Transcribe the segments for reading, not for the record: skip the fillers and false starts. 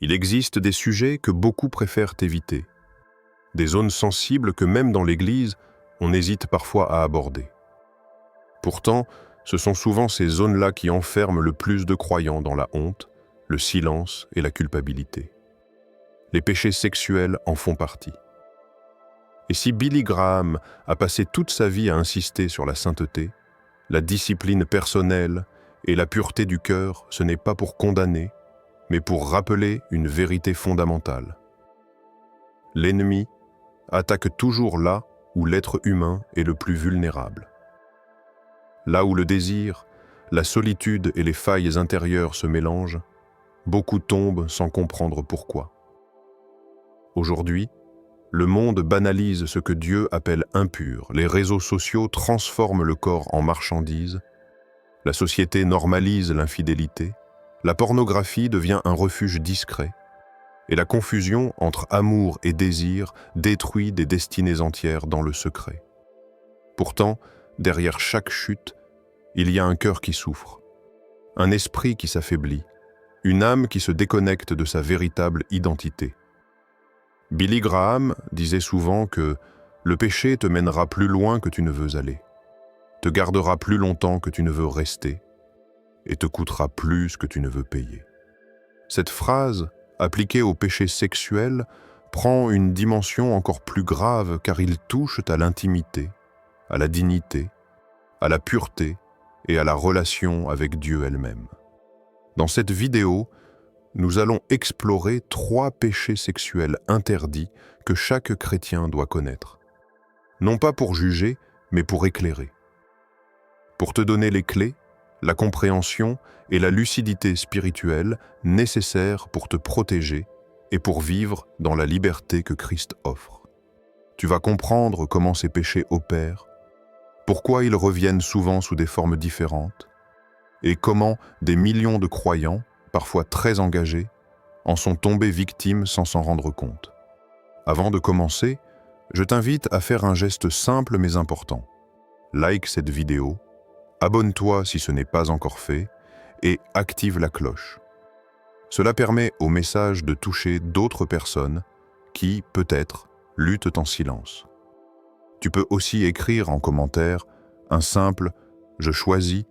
Il existe des sujets que beaucoup préfèrent éviter, des zones sensibles que même dans l'Église, on hésite parfois à aborder. Pourtant, ce sont souvent ces zones-là qui enferment le plus de croyants dans la honte, le silence et la culpabilité. Les péchés sexuels en font partie. Et si Billy Graham a passé toute sa vie à insister sur la sainteté, la discipline personnelle et la pureté du cœur, ce n'est pas pour condamner, mais pour rappeler une vérité fondamentale. L'ennemi attaque toujours là où l'être humain est le plus vulnérable. Là où le désir, la solitude et les failles intérieures se mélangent, beaucoup tombent sans comprendre pourquoi. Aujourd'hui, le monde banalise ce que Dieu appelle impur, les réseaux sociaux transforment le corps en marchandise, la société normalise l'infidélité, la pornographie devient un refuge discret, et la confusion entre amour et désir détruit des destinées entières dans le secret. Pourtant, derrière chaque chute, il y a un cœur qui souffre, un esprit qui s'affaiblit, une âme qui se déconnecte de sa véritable identité. Billy Graham disait souvent que le péché te mènera plus loin que tu ne veux aller, te gardera plus longtemps que tu ne veux rester, et te coûtera plus que tu ne veux payer. Cette phrase, appliquée au péché sexuel, prend une dimension encore plus grave car il touche à l'intimité, à la dignité, à la pureté et à la relation avec Dieu elle-même. Dans cette vidéo, nous allons explorer 3 péchés sexuels interdits que chaque chrétien doit connaître. Non pas pour juger, mais pour éclairer. Pour te donner les clés, la compréhension et la lucidité spirituelle nécessaires pour te protéger et pour vivre dans la liberté que Christ offre. Tu vas comprendre comment ces péchés opèrent, pourquoi ils reviennent souvent sous des formes différentes, et comment des millions de croyants, parfois très engagés, en sont tombés victimes sans s'en rendre compte. Avant de commencer, je t'invite à faire un geste simple mais important. Like cette vidéo, abonne-toi si ce n'est pas encore fait, et active la cloche. Cela permet au message de toucher d'autres personnes qui, peut-être, luttent en silence. Tu peux aussi écrire en commentaire un simple « Je choisis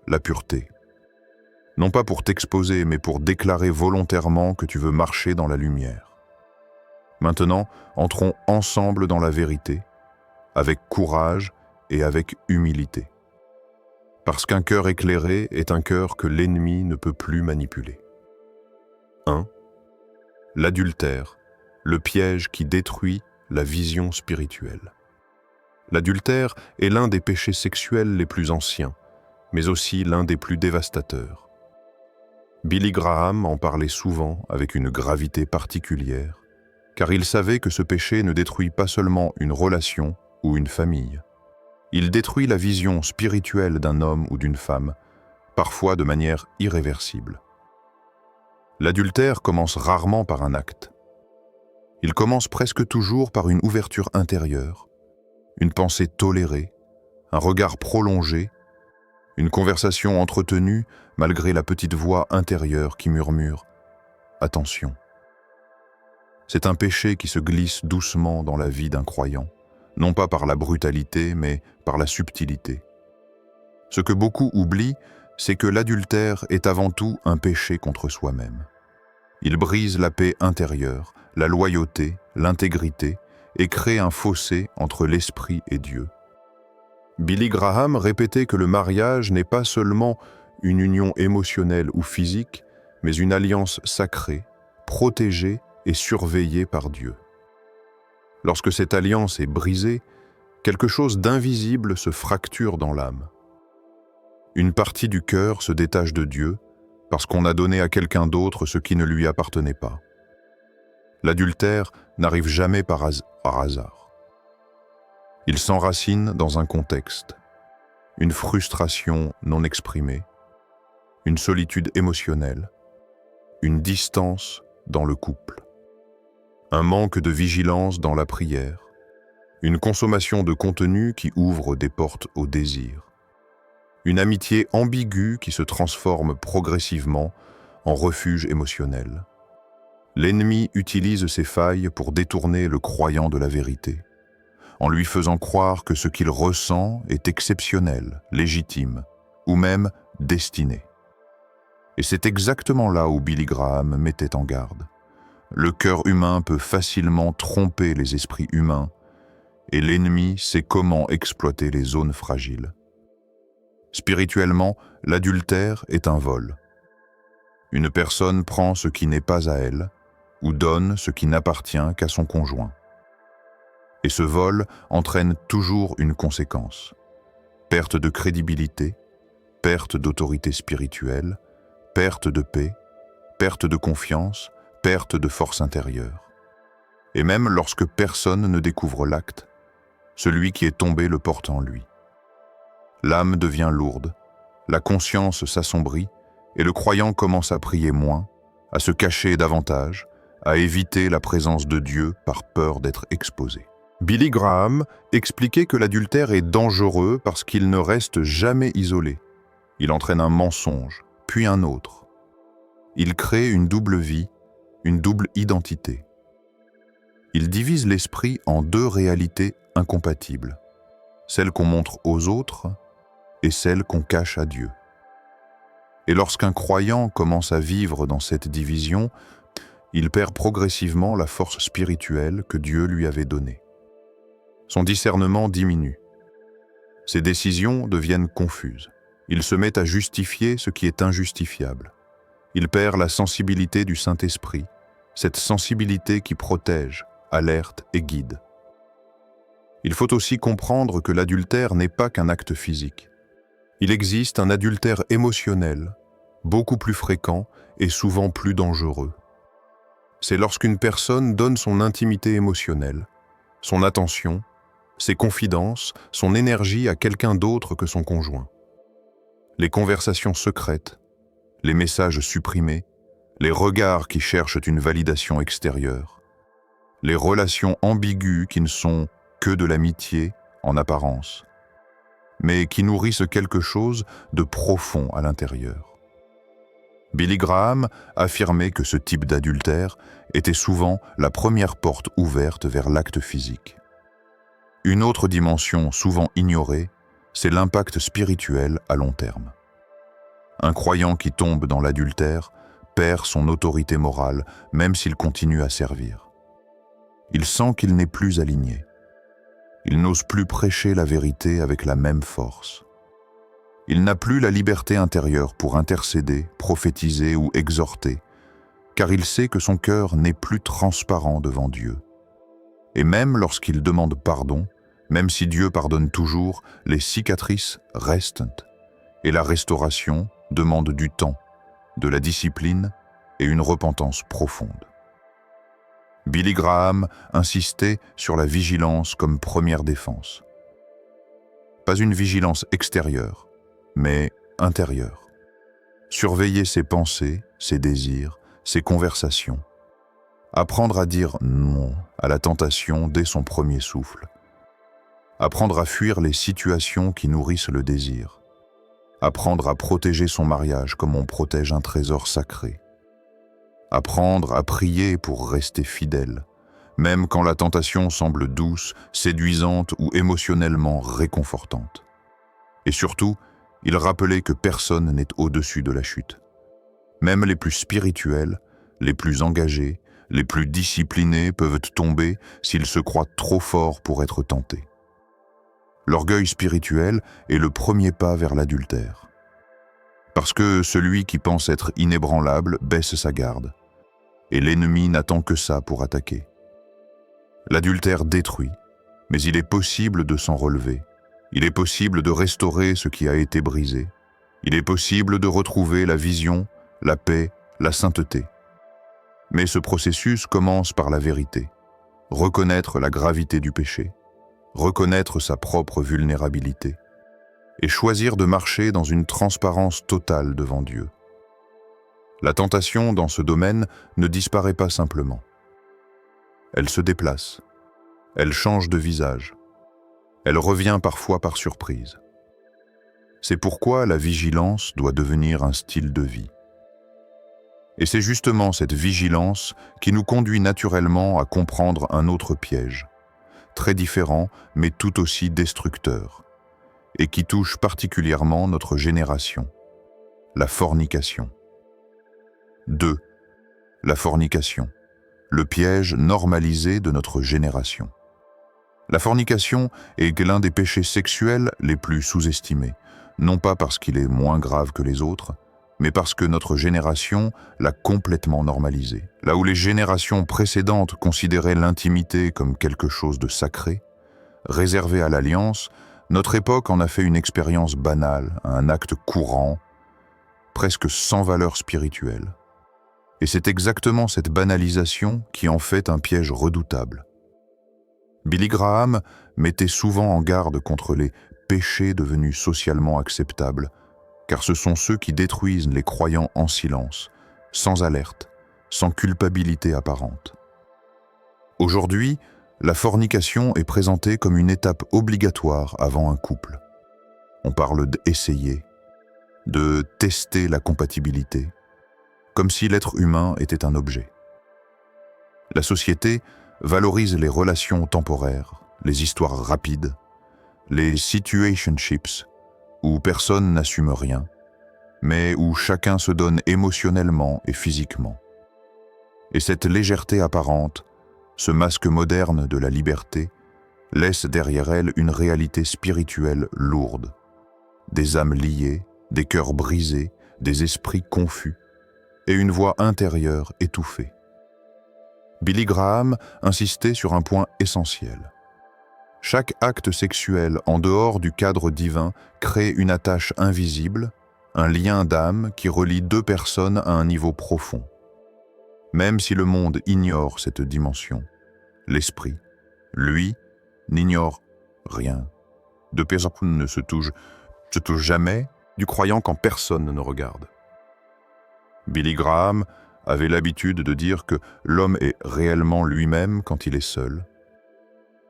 la pureté ». Non pas pour t'exposer, mais pour déclarer volontairement que tu veux marcher dans la lumière. Maintenant, entrons ensemble dans la vérité, avec courage et avec humilité. Parce qu'un cœur éclairé est un cœur que l'ennemi ne peut plus manipuler. 1. L'adultère, le piège qui détruit la vision spirituelle. L'adultère est l'un des péchés sexuels les plus anciens, mais aussi l'un des plus dévastateurs. Billy Graham en parlait souvent avec une gravité particulière, car il savait que ce péché ne détruit pas seulement une relation ou une famille. Il détruit la vision spirituelle d'un homme ou d'une femme, parfois de manière irréversible. L'adultère commence rarement par un acte. Il commence presque toujours par une ouverture intérieure, une pensée tolérée, un regard prolongé, une conversation entretenue malgré la petite voix intérieure qui murmure « Attention ». C'est un péché qui se glisse doucement dans la vie d'un croyant, non pas par la brutalité, mais par la subtilité. Ce que beaucoup oublient, c'est que l'adultère est avant tout un péché contre soi-même. Il brise la paix intérieure, la loyauté, l'intégrité, et crée un fossé entre l'esprit et Dieu. Billy Graham répétait que le mariage n'est pas seulement une union émotionnelle ou physique, mais une alliance sacrée, protégée et surveillée par Dieu. Lorsque cette alliance est brisée, quelque chose d'invisible se fracture dans l'âme. Une partie du cœur se détache de Dieu parce qu'on a donné à quelqu'un d'autre ce qui ne lui appartenait pas. L'adultère n'arrive jamais par hasard. Il s'enracine dans un contexte, une frustration non exprimée, une solitude émotionnelle, une distance dans le couple, un manque de vigilance dans la prière, une consommation de contenu qui ouvre des portes au désir, une amitié ambiguë qui se transforme progressivement en refuge émotionnel. L'ennemi utilise ces failles pour détourner le croyant de la vérité, en lui faisant croire que ce qu'il ressent est exceptionnel, légitime, ou même destiné. Et c'est exactement là où Billy Graham mettait en garde. Le cœur humain peut facilement tromper les esprits humains, et l'ennemi sait comment exploiter les zones fragiles. Spirituellement, l'adultère est un vol. Une personne prend ce qui n'est pas à elle, ou donne ce qui n'appartient qu'à son conjoint. Et ce vol entraîne toujours une conséquence. Perte de crédibilité, perte d'autorité spirituelle, perte de paix, perte de confiance, perte de force intérieure. Et même lorsque personne ne découvre l'acte, celui qui est tombé le porte en lui. L'âme devient lourde, la conscience s'assombrit et le croyant commence à prier moins, à se cacher davantage, à éviter la présence de Dieu par peur d'être exposé. Billy Graham expliquait que l'adultère est dangereux parce qu'il ne reste jamais isolé. Il entraîne un mensonge, puis un autre. Il crée une double vie, une double identité. Il divise l'esprit en deux réalités incompatibles, celle qu'on montre aux autres et celle qu'on cache à Dieu. Et lorsqu'un croyant commence à vivre dans cette division, il perd progressivement la force spirituelle que Dieu lui avait donnée. Son discernement diminue. Ses décisions deviennent confuses. Il se met à justifier ce qui est injustifiable. Il perd la sensibilité du Saint-Esprit, cette sensibilité qui protège, alerte et guide. Il faut aussi comprendre que l'adultère n'est pas qu'un acte physique. Il existe un adultère émotionnel, beaucoup plus fréquent et souvent plus dangereux. C'est lorsqu'une personne donne son intimité émotionnelle, son attention, ses confidences, son énergie à quelqu'un d'autre que son conjoint. Les conversations secrètes, les messages supprimés, les regards qui cherchent une validation extérieure, les relations ambiguës qui ne sont que de l'amitié en apparence, mais qui nourrissent quelque chose de profond à l'intérieur. Billy Graham affirmait que ce type d'adultère était souvent la première porte ouverte vers l'acte physique. Une autre dimension souvent ignorée, c'est l'impact spirituel à long terme. Un croyant qui tombe dans l'adultère perd son autorité morale même s'il continue à servir. Il sent qu'il n'est plus aligné. Il n'ose plus prêcher la vérité avec la même force. Il n'a plus la liberté intérieure pour intercéder, prophétiser ou exhorter, car il sait que son cœur n'est plus transparent devant Dieu. Et même lorsqu'il demande pardon, même si Dieu pardonne toujours, les cicatrices restent, et la restauration demande du temps, de la discipline et une repentance profonde. Billy Graham insistait sur la vigilance comme première défense. Pas une vigilance extérieure, mais intérieure. Surveiller ses pensées, ses désirs, ses conversations. Apprendre à dire non à la tentation dès son premier souffle. Apprendre à fuir les situations qui nourrissent le désir. Apprendre à protéger son mariage comme on protège un trésor sacré. Apprendre à prier pour rester fidèle, même quand la tentation semble douce, séduisante ou émotionnellement réconfortante. Et surtout, il rappelait que personne n'est au-dessus de la chute. Même les plus spirituels, les plus engagés, les plus disciplinés peuvent tomber s'ils se croient trop forts pour être tentés. L'orgueil spirituel est le premier pas vers l'adultère. Parce que celui qui pense être inébranlable baisse sa garde, et l'ennemi n'attend que ça pour attaquer. L'adultère détruit, mais il est possible de s'en relever. Il est possible de restaurer ce qui a été brisé. Il est possible de retrouver la vision, la paix, la sainteté. Mais ce processus commence par la vérité, reconnaître la gravité du péché, reconnaître sa propre vulnérabilité et choisir de marcher dans une transparence totale devant Dieu. La tentation dans ce domaine ne disparaît pas simplement. Elle se déplace, elle change de visage, elle revient parfois par surprise. C'est pourquoi la vigilance doit devenir un style de vie. Et c'est justement cette vigilance qui nous conduit naturellement à comprendre un autre piège, très différent mais tout aussi destructeur, et qui touche particulièrement notre génération, la fornication. 2. La fornication, le piège normalisé de notre génération. La fornication est l'un des péchés sexuels les plus sous-estimés, non pas parce qu'il est moins grave que les autres, mais parce que notre génération l'a complètement normalisé. Là où les générations précédentes considéraient l'intimité comme quelque chose de sacré, réservé à l'alliance, notre époque en a fait une expérience banale, un acte courant, presque sans valeur spirituelle. Et c'est exactement cette banalisation qui en fait un piège redoutable. Billy Graham mettait souvent en garde contre les péchés devenus socialement acceptables, car ce sont ceux qui détruisent les croyants en silence, sans alerte, sans culpabilité apparente. Aujourd'hui, la fornication est présentée comme une étape obligatoire avant un couple. On parle d'essayer, de tester la compatibilité, comme si l'être humain était un objet. La société valorise les relations temporaires, les histoires rapides, les situationships, où personne n'assume rien, mais où chacun se donne émotionnellement et physiquement. Et cette légèreté apparente, ce masque moderne de la liberté, laisse derrière elle une réalité spirituelle lourde. Des âmes liées, des cœurs brisés, des esprits confus, et une voix intérieure étouffée. Billy Graham insistait sur un point essentiel. Chaque acte sexuel en dehors du cadre divin crée une attache invisible, un lien d'âme qui relie deux personnes à un niveau profond. Même si le monde ignore cette dimension, l'esprit, lui, n'ignore rien. Deux personnes ne se touchent jamais, du croyant quand personne ne regarde. Billy Graham avait l'habitude de dire que l'homme est réellement lui-même quand il est seul.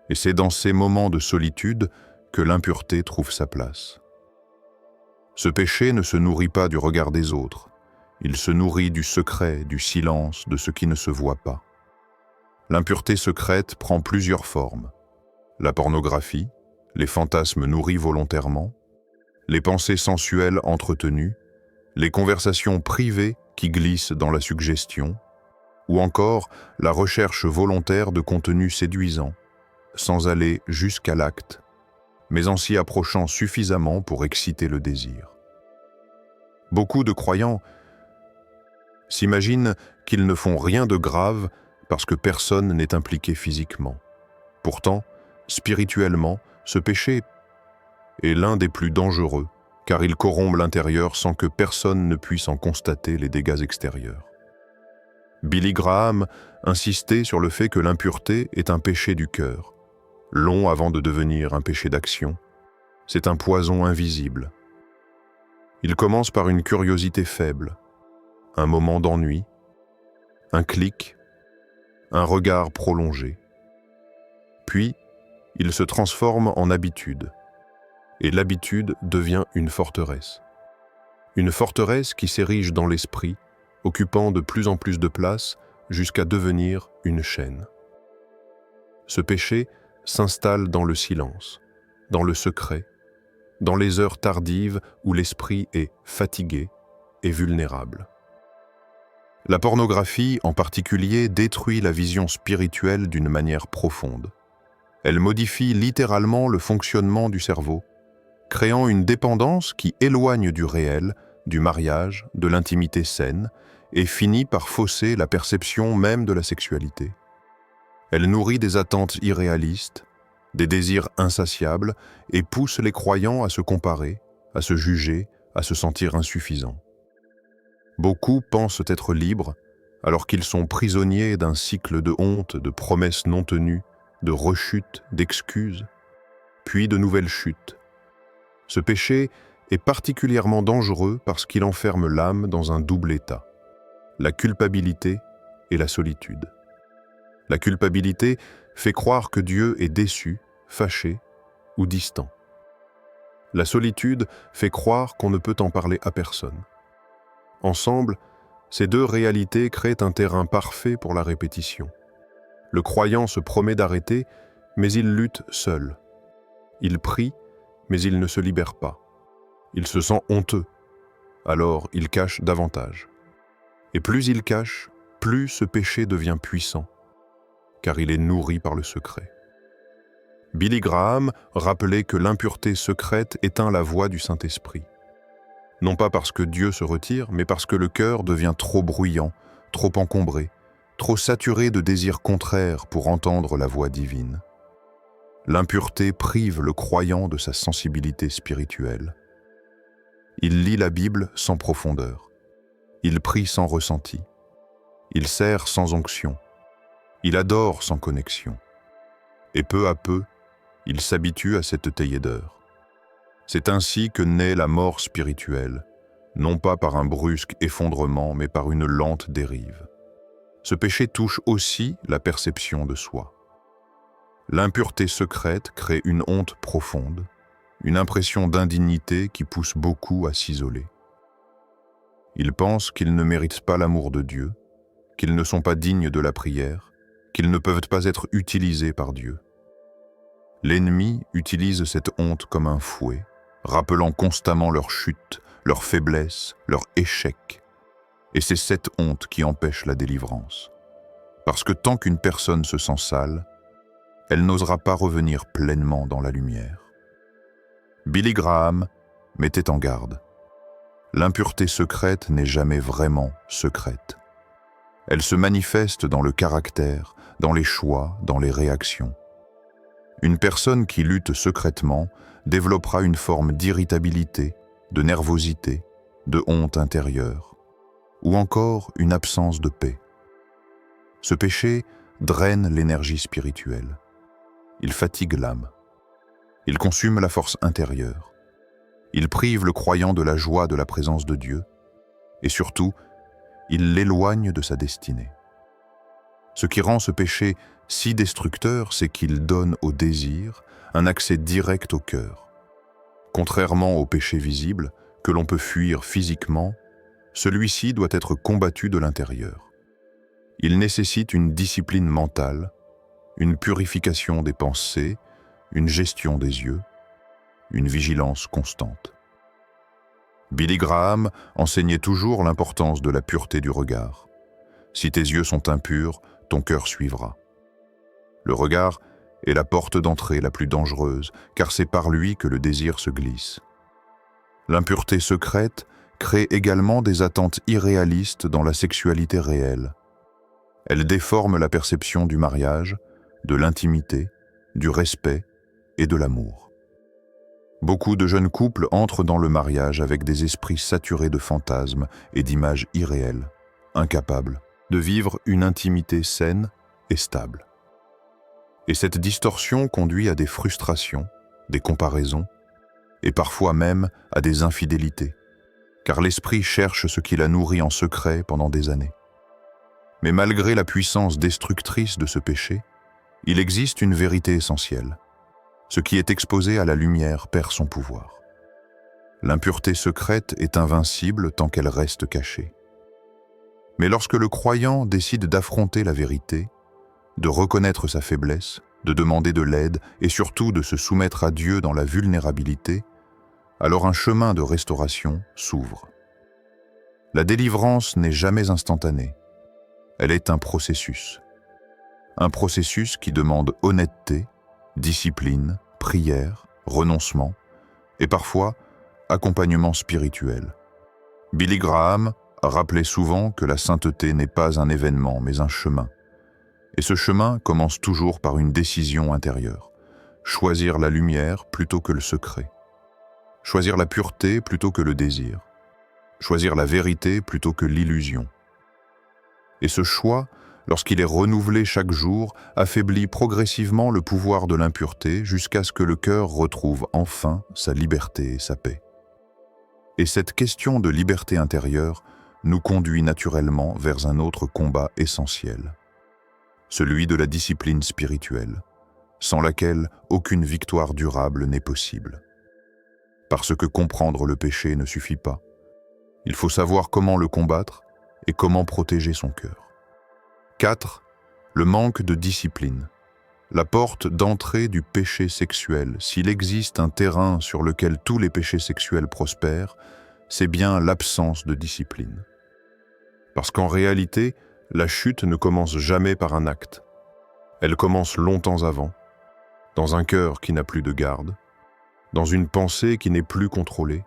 Et c'est dans ces moments de solitude que l'impureté trouve sa place. Ce péché ne se nourrit pas du regard des autres. Il se nourrit du secret, du silence, de ce qui ne se voit pas. L'impureté secrète prend plusieurs formes. La pornographie, les fantasmes nourris volontairement, les pensées sensuelles entretenues, les conversations privées qui glissent dans la suggestion, ou encore la recherche volontaire de contenus séduisants, sans aller jusqu'à l'acte, mais en s'y approchant suffisamment pour exciter le désir. Beaucoup de croyants s'imaginent qu'ils ne font rien de grave parce que personne n'est impliqué physiquement. Pourtant, spirituellement, ce péché est l'un des plus dangereux, car il corrompt l'intérieur sans que personne ne puisse en constater les dégâts extérieurs. Billy Graham insistait sur le fait que l'impureté est un péché du cœur, long avant de devenir un péché d'action. C'est un poison invisible. Il commence par une curiosité faible, un moment d'ennui, un clic, un regard prolongé. Puis, il se transforme en habitude. Et l'habitude devient une forteresse. Une forteresse qui s'érige dans l'esprit, occupant de plus en plus de place jusqu'à devenir une chaîne. Ce péché s'installe dans le silence, dans le secret, dans les heures tardives où l'esprit est fatigué et vulnérable. La pornographie, en particulier, détruit la vision spirituelle d'une manière profonde. Elle modifie littéralement le fonctionnement du cerveau, créant une dépendance qui éloigne du réel, du mariage, de l'intimité saine, et finit par fausser la perception même de la sexualité. Elle nourrit des attentes irréalistes, des désirs insatiables, et pousse les croyants à se comparer, à se juger, à se sentir insuffisants. Beaucoup pensent être libres, alors qu'ils sont prisonniers d'un cycle de honte, de promesses non tenues, de rechutes, d'excuses, puis de nouvelles chutes. Ce péché est particulièrement dangereux parce qu'il enferme l'âme dans un double état, la culpabilité et la solitude. La culpabilité fait croire que Dieu est déçu, fâché ou distant. La solitude fait croire qu'on ne peut en parler à personne. Ensemble, Ces deux réalités créent un terrain parfait pour la répétition. Le croyant se promet d'arrêter, mais il lutte seul. Il prie, mais il ne se libère pas. Il se sent honteux, alors il cache davantage. Et plus il cache, plus ce péché devient puissant, car il est nourri par le secret. Billy Graham rappelait que l'impureté secrète éteint la voix du Saint-Esprit. Non pas parce que Dieu se retire, mais parce que le cœur devient trop bruyant, trop encombré, trop saturé de désirs contraires pour entendre la voix divine. L'impureté prive le croyant de sa sensibilité spirituelle. Il lit la Bible sans profondeur. Il prie sans ressenti. Il sert sans onction. Il adore sans connexion. Et peu à peu, il s'habitue à cette tailladeur. C'est ainsi que naît la mort spirituelle, non pas par un brusque effondrement, mais par une lente dérive. Ce péché touche aussi la perception de soi. L'impureté secrète crée une honte profonde, une impression d'indignité qui pousse beaucoup à s'isoler. Ils pensent qu'ils ne méritent pas l'amour de Dieu, qu'ils ne sont pas dignes de la prière, qu'ils ne peuvent pas être utilisés par Dieu. L'ennemi utilise cette honte comme un fouet, rappelant constamment leur chute, leur faiblesse, leur échec. Et c'est cette honte qui empêche la délivrance. Parce que tant qu'une personne se sent sale, elle n'osera pas revenir pleinement dans la lumière. Billy Graham mettait en garde. L'impureté secrète n'est jamais vraiment secrète. Elle se manifeste dans le caractère, dans les choix, dans les réactions. Une personne qui lutte secrètement développera une forme d'irritabilité, de nervosité, de honte intérieure, ou encore une absence de paix. Ce péché draine l'énergie spirituelle. Il fatigue l'âme. Il consume la force intérieure. Il prive le croyant de la joie de la présence de Dieu. Et surtout, il l'éloigne de sa destinée. Ce qui rend ce péché si destructeur, c'est qu'il donne au désir un accès direct au cœur. Contrairement au péché visible, que l'on peut fuir physiquement, celui-ci doit être combattu de l'intérieur. Il nécessite une discipline mentale, une purification des pensées, une gestion des yeux, une vigilance constante. Billy Graham enseignait toujours l'importance de la pureté du regard. Si tes yeux sont impurs, ton cœur suivra. Le regard est la porte d'entrée la plus dangereuse, car c'est par lui que le désir se glisse. L'impureté secrète crée également des attentes irréalistes dans la sexualité réelle. Elle déforme la perception du mariage, de l'intimité, du respect et de l'amour. Beaucoup de jeunes couples entrent dans le mariage avec des esprits saturés de fantasmes et d'images irréelles, incapables de vivre une intimité saine et stable. Et cette distorsion conduit à des frustrations, des comparaisons, et parfois même à des infidélités, car l'esprit cherche ce qu'il a nourri en secret pendant des années. Mais malgré la puissance destructrice de ce péché, il existe une vérité essentielle. Ce qui est exposé à la lumière perd son pouvoir. L'impureté secrète est invincible tant qu'elle reste cachée. Mais lorsque le croyant décide d'affronter la vérité, de reconnaître sa faiblesse, de demander de l'aide et surtout de se soumettre à Dieu dans la vulnérabilité, alors un chemin de restauration s'ouvre. La délivrance n'est jamais instantanée. Elle est un processus. Un processus qui demande honnêteté, discipline, prière, renoncement et parfois accompagnement spirituel. Billy Graham rappelait souvent que la sainteté n'est pas un événement mais un chemin. Et ce chemin commence toujours par une décision intérieure. Choisir la lumière plutôt que le secret. Choisir la pureté plutôt que le désir. Choisir la vérité plutôt que l'illusion. Et ce choix, lorsqu'il est renouvelé chaque jour, affaiblit progressivement le pouvoir de l'impureté jusqu'à ce que le cœur retrouve enfin sa liberté et sa paix. Et cette question de liberté intérieure nous conduit naturellement vers un autre combat essentiel, celui de la discipline spirituelle, sans laquelle aucune victoire durable n'est possible. Parce que comprendre le péché ne suffit pas. Il faut savoir comment le combattre, et comment protéger son cœur. 4. Le manque de discipline. La porte d'entrée du péché sexuel. S'il existe un terrain sur lequel tous les péchés sexuels prospèrent, c'est bien l'absence de discipline. Parce qu'en réalité, la chute ne commence jamais par un acte. Elle commence longtemps avant, dans un cœur qui n'a plus de garde, dans une pensée qui n'est plus contrôlée,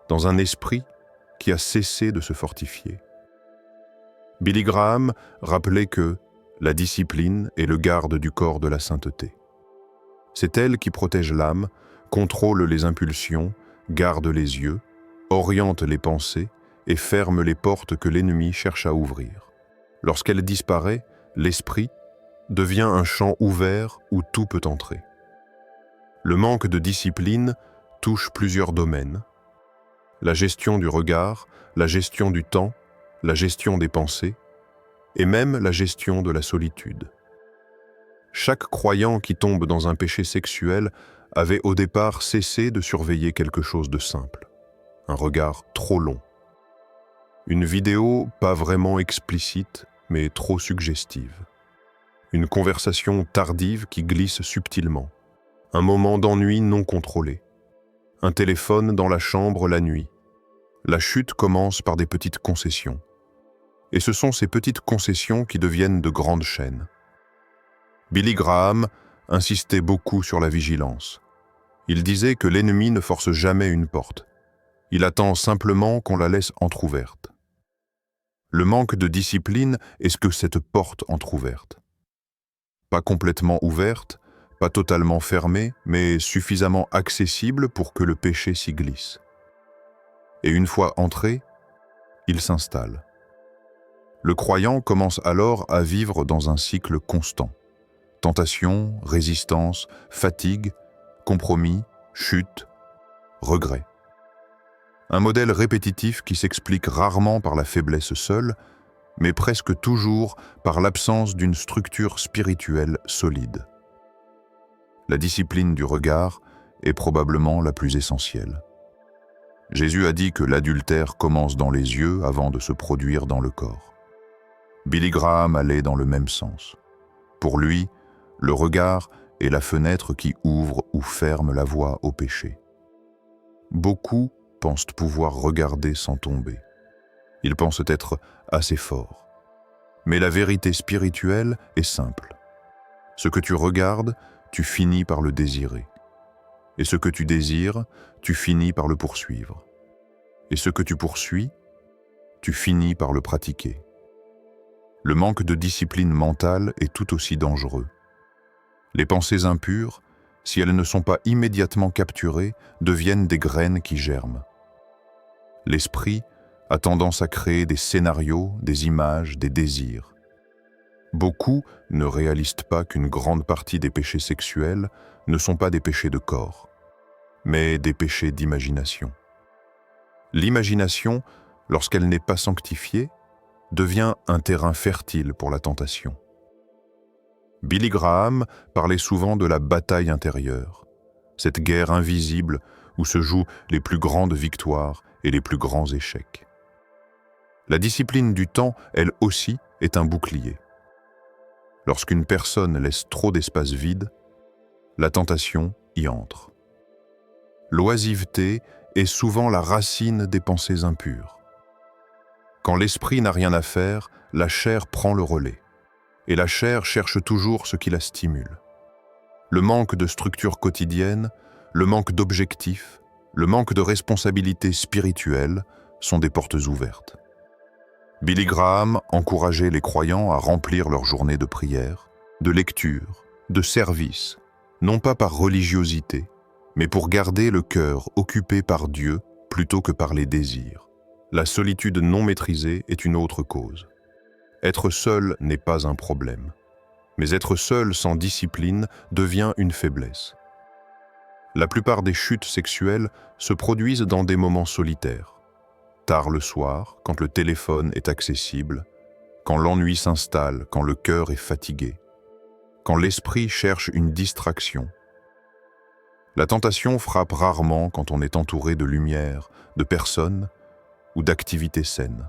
dans un esprit qui a cessé de se fortifier. Billy Graham rappelait que la discipline est le garde du corps de la sainteté. C'est elle qui protège l'âme, contrôle les impulsions, garde les yeux, oriente les pensées et ferme les portes que l'ennemi cherche à ouvrir. Lorsqu'elle disparaît, l'esprit devient un champ ouvert où tout peut entrer. Le manque de discipline touche plusieurs domaines. La gestion du regard, la gestion du temps, la gestion des pensées, et même la gestion de la solitude. Chaque croyant qui tombe dans un péché sexuel avait au départ cessé de surveiller quelque chose de simple, un regard trop long. Une vidéo pas vraiment explicite, mais trop suggestive. Une conversation tardive qui glisse subtilement. Un moment d'ennui non contrôlé. Un téléphone dans la chambre la nuit. La chute commence par des petites concessions. Et ce sont ces petites concessions qui deviennent de grandes chaînes. Billy Graham insistait beaucoup sur la vigilance. Il disait que l'ennemi ne force jamais une porte. Il attend simplement qu'on la laisse entr'ouverte. Le manque de discipline est ce que cette porte entr'ouverte. Pas complètement ouverte, pas totalement fermée, mais suffisamment accessible pour que le péché s'y glisse. Et une fois entré, il s'installe. Le croyant commence alors à vivre dans un cycle constant. Tentation, résistance, fatigue, compromis, chute, regret. Un modèle répétitif qui s'explique rarement par la faiblesse seule, mais presque toujours par l'absence d'une structure spirituelle solide. La discipline du regard est probablement la plus essentielle. Jésus a dit que l'adultère commence dans les yeux avant de se produire dans le corps. Billy Graham allait dans le même sens. Pour lui, le regard est la fenêtre qui ouvre ou ferme la voie au péché. Beaucoup pensent pouvoir regarder sans tomber. Ils pensent être assez forts. Mais la vérité spirituelle est simple. Ce que tu regardes, tu finis par le désirer. Et ce que tu désires, tu finis par le poursuivre. Et ce que tu poursuis, tu finis par le pratiquer. Le manque de discipline mentale est tout aussi dangereux. Les pensées impures, si elles ne sont pas immédiatement capturées, deviennent des graines qui germent. L'esprit a tendance à créer des scénarios, des images, des désirs. Beaucoup ne réalisent pas qu'une grande partie des péchés sexuels ne sont pas des péchés de corps, mais des péchés d'imagination. L'imagination, lorsqu'elle n'est pas sanctifiée, devient un terrain fertile pour la tentation. Billy Graham parlait souvent de la bataille intérieure, cette guerre invisible où se jouent les plus grandes victoires et les plus grands échecs. La discipline du temps, elle aussi, est un bouclier. Lorsqu'une personne laisse trop d'espace vide, la tentation y entre. L'oisiveté est souvent la racine des pensées impures. Quand l'esprit n'a rien à faire, la chair prend le relais. Et la chair cherche toujours ce qui la stimule. Le manque de structure quotidienne, le manque d'objectifs, le manque de responsabilité spirituelle sont des portes ouvertes. Billy Graham encourageait les croyants à remplir leur journée de prière, de lecture, de service, non pas par religiosité, mais pour garder le cœur occupé par Dieu plutôt que par les désirs. La solitude non maîtrisée est une autre cause. Être seul n'est pas un problème, mais être seul sans discipline devient une faiblesse. La plupart des chutes sexuelles se produisent dans des moments solitaires. Tard le soir, quand le téléphone est accessible, quand l'ennui s'installe, quand le cœur est fatigué, quand l'esprit cherche une distraction. La tentation frappe rarement quand on est entouré de lumière, de personnes ou d'activités saines.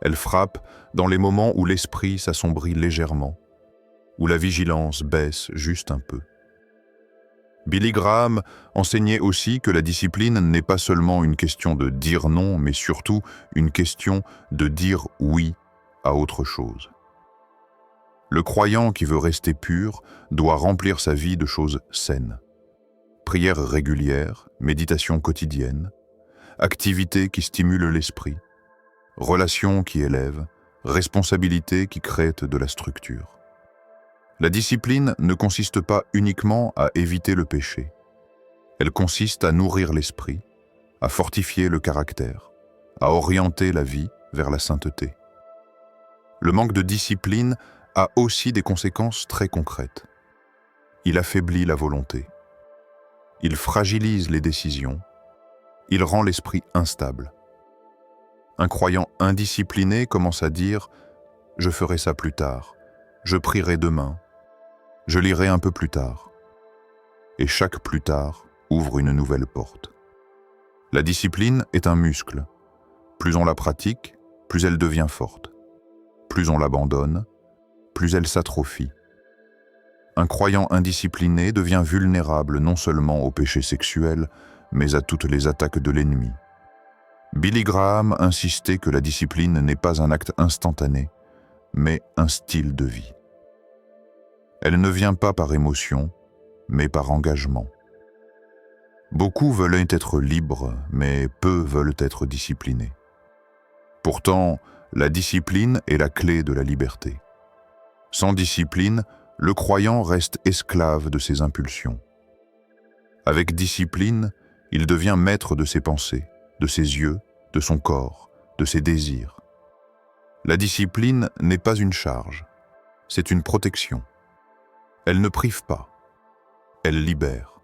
Elle frappe dans les moments où l'esprit s'assombrit légèrement, où la vigilance baisse juste un peu. Billy Graham enseignait aussi que la discipline n'est pas seulement une question de dire non, mais surtout une question de dire oui à autre chose. Le croyant qui veut rester pur doit remplir sa vie de choses saines. Prière régulière, méditation quotidienne, activités qui stimulent l'esprit, relations qui élèvent, responsabilités qui créent de la structure. La discipline ne consiste pas uniquement à éviter le péché. Elle consiste à nourrir l'esprit, à fortifier le caractère, à orienter la vie vers la sainteté. Le manque de discipline a aussi des conséquences très concrètes. Il affaiblit la volonté. Il fragilise les décisions. Il rend l'esprit instable. Un croyant indiscipliné commence à dire « je ferai ça plus tard, je prierai demain, je lirai un peu plus tard ». Et chaque plus tard ouvre une nouvelle porte. La discipline est un muscle. Plus on la pratique, plus elle devient forte. Plus on l'abandonne, plus elle s'atrophie. Un croyant indiscipliné devient vulnérable non seulement au péché sexuel, mais à toutes les attaques de l'ennemi. Billy Graham insistait que la discipline n'est pas un acte instantané, mais un style de vie. Elle ne vient pas par émotion, mais par engagement. Beaucoup veulent être libres, mais peu veulent être disciplinés. Pourtant, la discipline est la clé de la liberté. Sans discipline, le croyant reste esclave de ses impulsions. Avec discipline, il devient maître de ses pensées, de ses yeux, de son corps, de ses désirs. La discipline n'est pas une charge, c'est une protection. Elle ne prive pas, elle libère.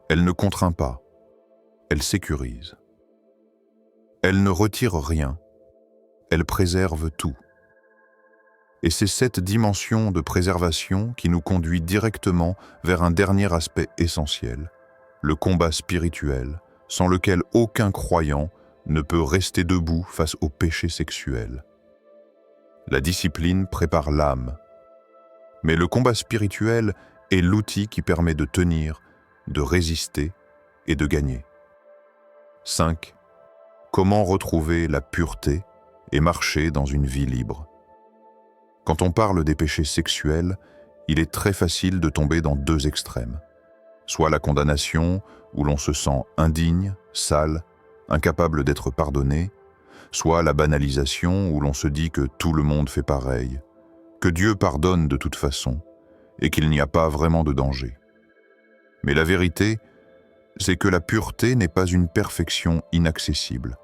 Elle ne contraint pas, elle sécurise. Elle ne retire rien, elle préserve tout. Et c'est cette dimension de préservation qui nous conduit directement vers un dernier aspect essentiel, le combat spirituel, sans lequel aucun croyant ne peut rester debout face au péché sexuel. La discipline prépare l'âme, mais le combat spirituel est l'outil qui permet de tenir, de résister et de gagner. 5. Comment retrouver la pureté et marcher dans une vie libre? Quand on parle des péchés sexuels, il est très facile de tomber dans deux extrêmes. Soit la condamnation, où l'on se sent indigne, sale, incapable d'être pardonné, soit la banalisation, où l'on se dit que tout le monde fait pareil, que Dieu pardonne de toute façon, et qu'il n'y a pas vraiment de danger. Mais la vérité, c'est que la pureté n'est pas une perfection inaccessible,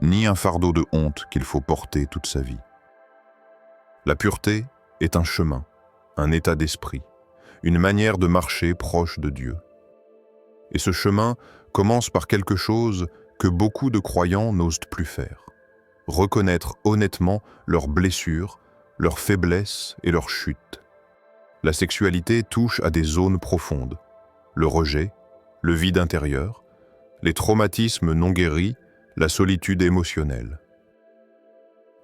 ni un fardeau de honte qu'il faut porter toute sa vie. La pureté est un chemin, un état d'esprit, une manière de marcher proche de Dieu. Et ce chemin commence par quelque chose que beaucoup de croyants n'osent plus faire. Reconnaître honnêtement leurs blessures, leurs faiblesses et leurs chutes. La sexualité touche à des zones profondes. Le rejet, le vide intérieur, les traumatismes non guéris, la solitude émotionnelle.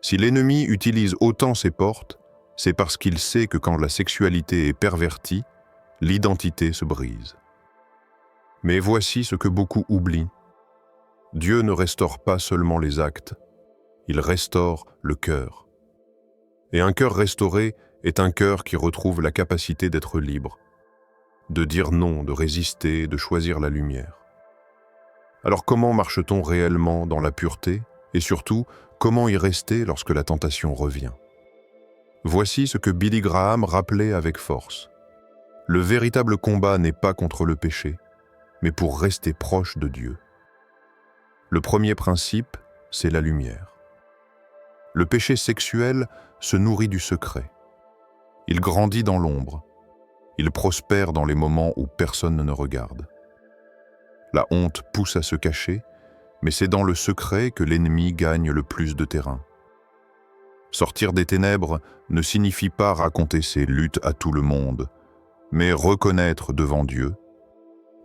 Si l'ennemi utilise autant ses portes, c'est parce qu'il sait que quand la sexualité est pervertie, l'identité se brise. Mais voici ce que beaucoup oublient. Dieu ne restaure pas seulement les actes, il restaure le cœur. Et un cœur restauré est un cœur qui retrouve la capacité d'être libre, de dire non, de résister, de choisir la lumière. Alors comment marche-t-on réellement dans la pureté et surtout, comment y rester lorsque la tentation revient? Voici ce que Billy Graham rappelait avec force. Le véritable combat n'est pas contre le péché, mais pour rester proche de Dieu. Le premier principe, c'est la lumière. Le péché sexuel se nourrit du secret. Il grandit dans l'ombre. Il prospère dans les moments où personne ne regarde. La honte pousse à se cacher, mais c'est dans le secret que l'ennemi gagne le plus de terrain. Sortir des ténèbres ne signifie pas raconter ses luttes à tout le monde, mais reconnaître devant Dieu,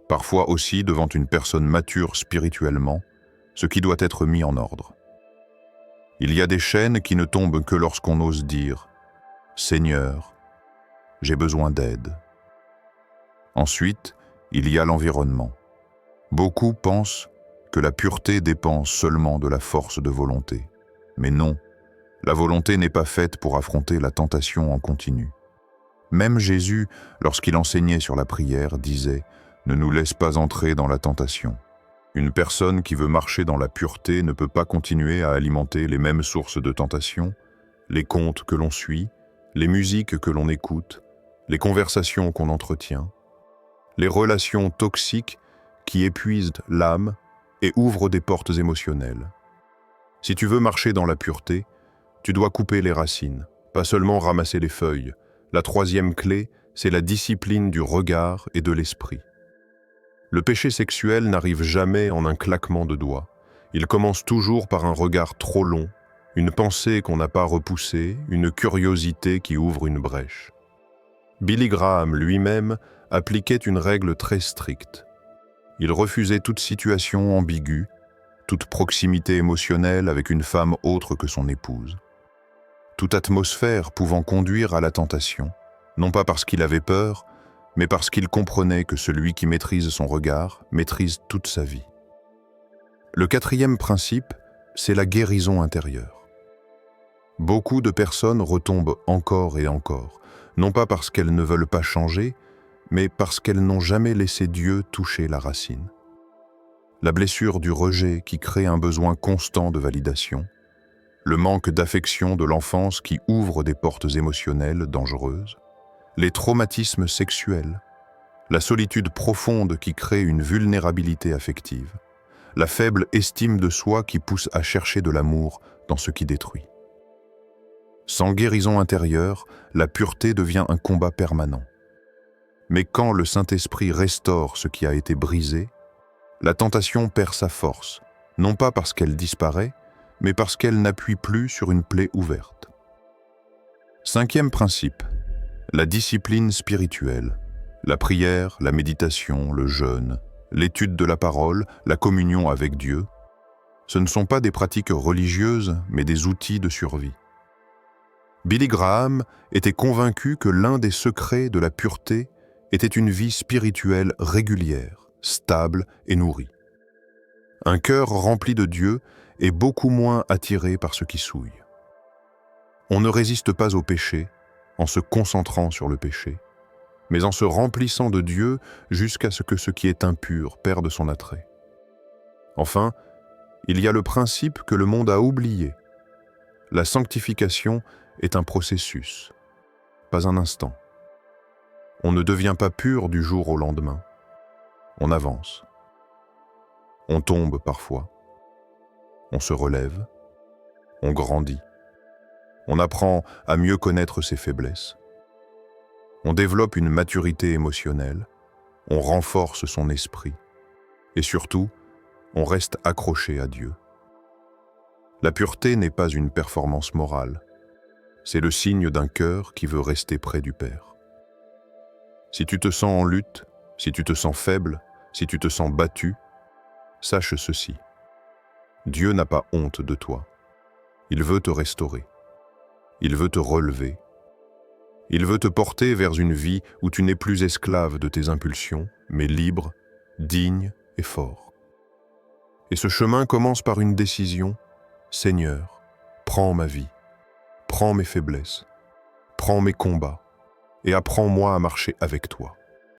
parfois aussi devant une personne mature spirituellement, ce qui doit être mis en ordre. Il y a des chaînes qui ne tombent que lorsqu'on ose dire « Seigneur, j'ai besoin d'aide ». Ensuite, il y a l'environnement. Beaucoup pensent que la pureté dépend seulement de la force de volonté. Mais non, la volonté n'est pas faite pour affronter la tentation en continu. Même Jésus, lorsqu'il enseignait sur la prière, disait « Ne nous laisse pas entrer dans la tentation ». Une personne qui veut marcher dans la pureté ne peut pas continuer à alimenter les mêmes sources de tentation, les contes que l'on suit, les musiques que l'on écoute, les conversations qu'on entretient, les relations toxiques qui épuisent l'âme et ouvrent des portes émotionnelles. Si tu veux marcher dans la pureté, tu dois couper les racines, pas seulement ramasser les feuilles. La troisième clé, c'est la discipline du regard et de l'esprit. Le péché sexuel n'arrive jamais en un claquement de doigts. Il commence toujours par un regard trop long, une pensée qu'on n'a pas repoussée, une curiosité qui ouvre une brèche. Billy Graham lui-même appliquait une règle très stricte. Il refusait toute situation ambiguë, toute proximité émotionnelle avec une femme autre que son épouse. Toute atmosphère pouvant conduire à la tentation, non pas parce qu'il avait peur, mais parce qu'il comprenait que celui qui maîtrise son regard maîtrise toute sa vie. Le quatrième principe, c'est la guérison intérieure. Beaucoup de personnes retombent encore et encore, non pas parce qu'elles ne veulent pas changer, mais parce qu'elles n'ont jamais laissé Dieu toucher la racine. La blessure du rejet qui crée un besoin constant de validation, le manque d'affection de l'enfance qui ouvre des portes émotionnelles dangereuses, les traumatismes sexuels, la solitude profonde qui crée une vulnérabilité affective, la faible estime de soi qui pousse à chercher de l'amour dans ce qui détruit. Sans guérison intérieure, la pureté devient un combat permanent. Mais quand le Saint-Esprit restaure ce qui a été brisé, la tentation perd sa force, non pas parce qu'elle disparaît, mais parce qu'elle n'appuie plus sur une plaie ouverte. Cinquième principe, la discipline spirituelle, la prière, la méditation, le jeûne, l'étude de la parole, la communion avec Dieu, ce ne sont pas des pratiques religieuses, mais des outils de survie. Billy Graham était convaincu que l'un des secrets de la pureté était une vie spirituelle régulière, stable et nourrie. Un cœur rempli de Dieu est beaucoup moins attiré par ce qui souille. On ne résiste pas au péché en se concentrant sur le péché, mais en se remplissant de Dieu jusqu'à ce que ce qui est impur perde son attrait. Enfin, il y a le principe que le monde a oublié. La sanctification est un processus, pas un instant. On ne devient pas pur du jour au lendemain. On avance. On tombe parfois. On se relève. On grandit. On apprend à mieux connaître ses faiblesses. On développe une maturité émotionnelle. On renforce son esprit. Et surtout, on reste accroché à Dieu. La pureté n'est pas une performance morale. C'est le signe d'un cœur qui veut rester près du Père. Si tu te sens en lutte, si tu te sens faible, si tu te sens battu, sache ceci. Dieu n'a pas honte de toi. Il veut te restaurer. Il veut te relever. Il veut te porter vers une vie où tu n'es plus esclave de tes impulsions, mais libre, digne et fort. Et ce chemin commence par une décision. Seigneur, prends ma vie, prends mes faiblesses, prends mes combats et apprends-moi à marcher avec toi.